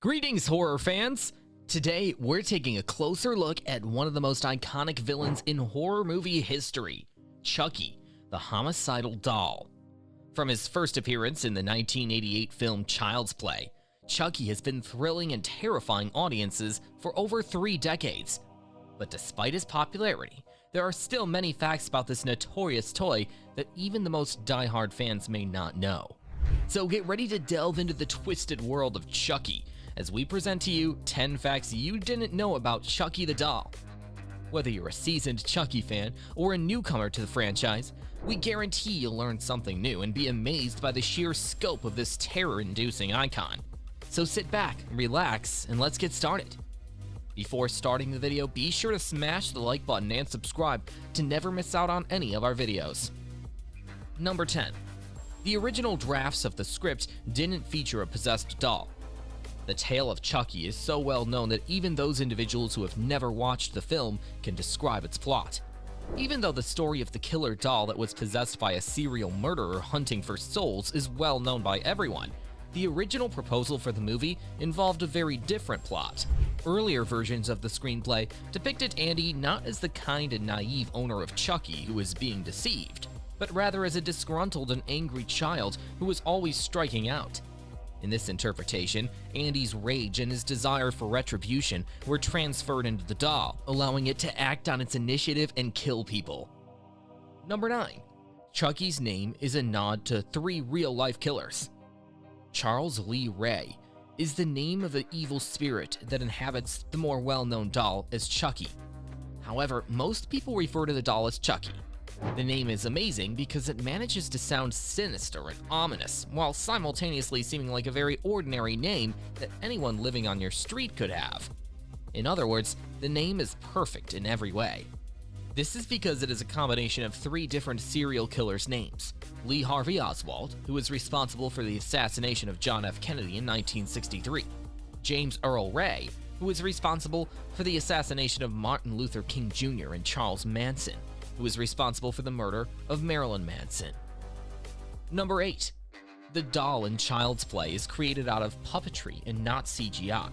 Greetings, horror fans! Today, we're taking a closer look at one of the most iconic villains in horror movie history, Chucky, the homicidal doll. From his first appearance in the 1988 film Child's Play, Chucky has been thrilling and terrifying audiences for over 3 decades. But despite his popularity, there are still many facts about this notorious toy that even the most die-hard fans may not know. So get ready to delve into the twisted world of Chucky as we present to you 10 facts you didn't know about Chucky the Doll. Whether you're a seasoned Chucky fan or a newcomer to the franchise, we guarantee you'll learn something new and be amazed by the sheer scope of this terror-inducing icon. So sit back, relax, and let's get started. Before starting the video, be sure to smash the like button and subscribe to never miss out on any of our videos. Number 10. The original drafts of the script didn't feature a possessed doll. The tale of Chucky is so well known that even those individuals who have never watched the film can describe its plot. Even though the story of the killer doll that was possessed by a serial murderer hunting for souls is well known by everyone, the original proposal for the movie involved a very different plot. Earlier versions of the screenplay depicted Andy not as the kind and naive owner of Chucky who was being deceived, but rather as a disgruntled and angry child who was always striking out. In this interpretation, Andy's rage and his desire for retribution were transferred into the doll, allowing it to act on its initiative and kill people. Number 9. Chucky's name is a nod to 3 real-life killers. Charles Lee Ray is the name of the evil spirit that inhabits the more well-known doll as Chucky. However, most people refer to the doll as Chucky. The name is amazing because it manages to sound sinister and ominous, while simultaneously seeming like a very ordinary name that anyone living on your street could have. In other words, the name is perfect in every way. This is because it is a combination of 3 different serial killers' names. Lee Harvey Oswald, who was responsible for the assassination of John F. Kennedy in 1963. James Earl Ray, who was responsible for the assassination of Martin Luther King Jr. and Charles Manson, who was responsible for the murder of Marilyn Manson. Number 8. The doll in Child's Play is created out of puppetry and not CGI.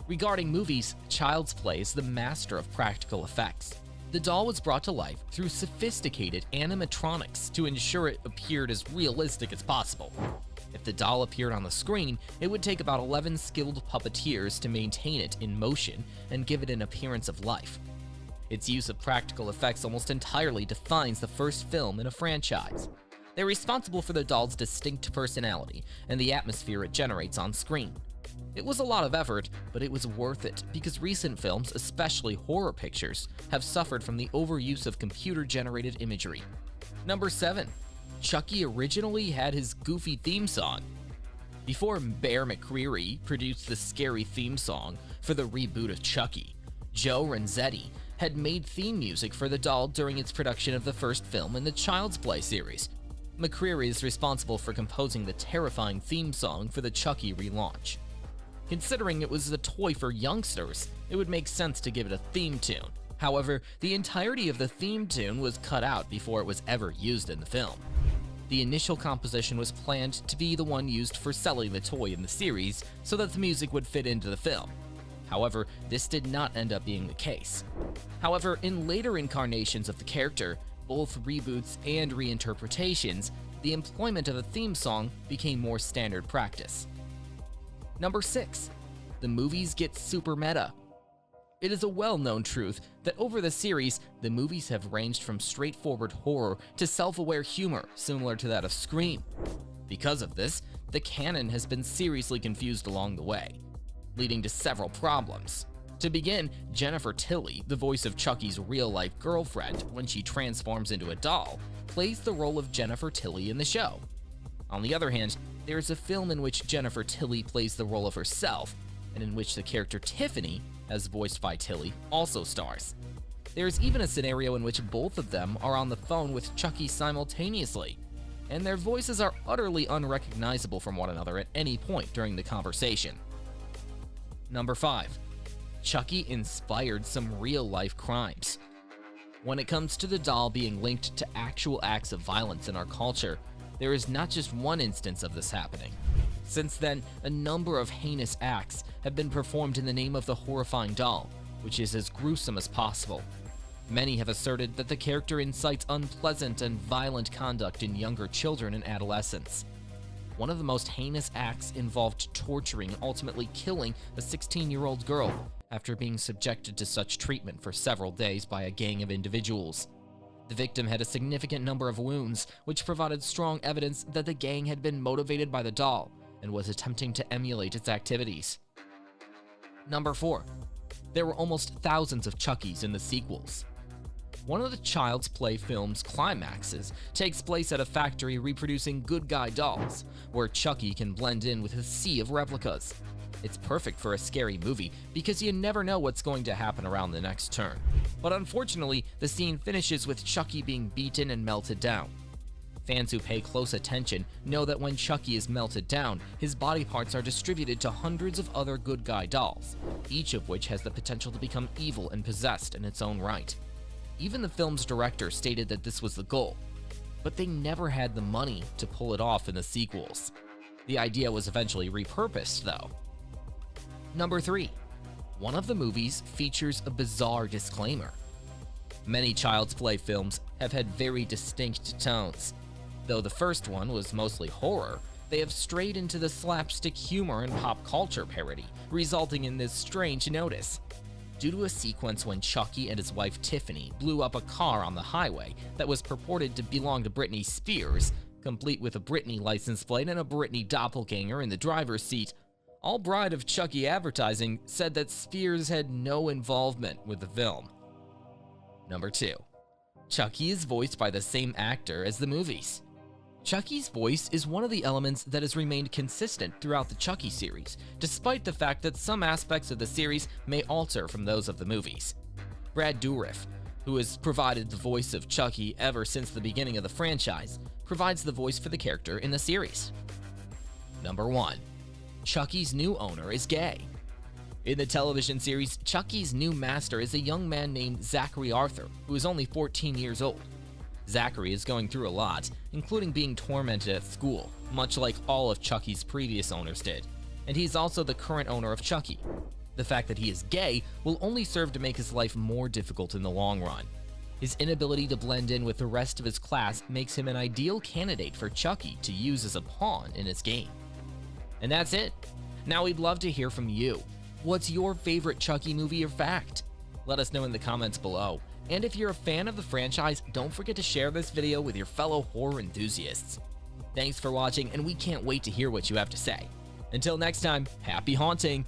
Regarding movies, Child's Play is the master of practical effects. The doll was brought to life through sophisticated animatronics to ensure it appeared as realistic as possible. If the doll appeared on the screen, it would take about 11 skilled puppeteers to maintain it in motion and give it an appearance of life. Its use of practical effects almost entirely defines the first film in a franchise. They're responsible for the doll's distinct personality and the atmosphere it generates on screen. It was a lot of effort, but it was worth it because recent films, especially horror pictures, have suffered from the overuse of computer-generated imagery. Number 7. Chucky originally had his goofy theme song. Before Bear McCreary produced the scary theme song for the reboot of Chucky, Joe Renzetti had made theme music for the doll during its production of the first film in the Child's Play series. McCreary is responsible for composing the terrifying theme song for the Chucky relaunch. Considering it was a toy for youngsters, it would make sense to give it a theme tune. However, the entirety of the theme tune was cut out before it was ever used in the film. The initial composition was planned to be the one used for selling the toy in the series so that the music would fit into the film. However, this did not end up being the case. However, in later incarnations of the character, both reboots and reinterpretations, the employment of a theme song became more standard practice. Number 6. The movies get super meta. It is a well-known truth that over the series, the movies have ranged from straightforward horror to self-aware humor similar to that of Scream. Because of this, the canon has been seriously confused along the way, leading to several problems. To begin, Jennifer Tilly, the voice of Chucky's real-life girlfriend when she transforms into a doll, plays the role of Jennifer Tilly in the show. On the other hand, there is a film in which Jennifer Tilly plays the role of herself, and in which the character Tiffany, as voiced by Tilly, also stars. There is even a scenario in which both of them are on the phone with Chucky simultaneously, and their voices are utterly unrecognizable from one another at any point during the conversation. Number 5. Chucky inspired some real-life crimes. When it comes to the doll being linked to actual acts of violence in our culture, there is not just one instance of this happening. Since then, a number of heinous acts have been performed in the name of the horrifying doll, which is as gruesome as possible. Many have asserted that the character incites unpleasant and violent conduct in younger children and adolescents. One of the most heinous acts involved torturing and ultimately killing a 16-year-old girl after being subjected to such treatment for several days by a gang of individuals. The victim had a significant number of wounds, which provided strong evidence that the gang had been motivated by the doll and was attempting to emulate its activities. Number 4. There were almost thousands of Chuckies in the sequels. One of the Child's Play film's climaxes takes place at a factory reproducing good guy dolls, where Chucky can blend in with a sea of replicas. It's perfect for a scary movie because you never know what's going to happen around the next turn. But unfortunately, the scene finishes with Chucky being beaten and melted down. Fans who pay close attention know that when Chucky is melted down, his body parts are distributed to hundreds of other good guy dolls, each of which has the potential to become evil and possessed in its own right. Even the film's director stated that this was the goal, but they never had the money to pull it off in the sequels. The idea was eventually repurposed, though. Number 3. One of the movies features a bizarre disclaimer. Many Child's Play films have had very distinct tones. Though the first one was mostly horror, they have strayed into the slapstick humor and pop culture parody, resulting in this strange notice. Due to a sequence when Chucky and his wife Tiffany blew up a car on the highway that was purported to belong to Britney Spears, complete with a Britney license plate and a Britney doppelganger in the driver's seat, all Bride of Chucky advertising said that Spears had no involvement with the film. Number 2. Chucky is voiced by the same actor as the movies. Chucky's voice is one of the elements that has remained consistent throughout the Chucky series, despite the fact that some aspects of the series may alter from those of the movies. Brad Dourif, who has provided the voice of Chucky ever since the beginning of the franchise, provides the voice for the character in the series. Number 1. Chucky's new owner is gay. In the television series, Chucky's new master is a young man named Zachary Arthur, who is only 14 years old. Zachary is going through a lot, including being tormented at school, much like all of Chucky's previous owners did, and he's also the current owner of Chucky. The fact that he is gay will only serve to make his life more difficult in the long run. His inability to blend in with the rest of his class makes him an ideal candidate for Chucky to use as a pawn in his game. And that's it. Now we'd love to hear from you. What's your favorite Chucky movie or fact? Let us know in the comments below. And if you're a fan of the franchise, don't forget to share this video with your fellow horror enthusiasts. Thanks for watching, and we can't wait to hear what you have to say. Until next time, happy haunting!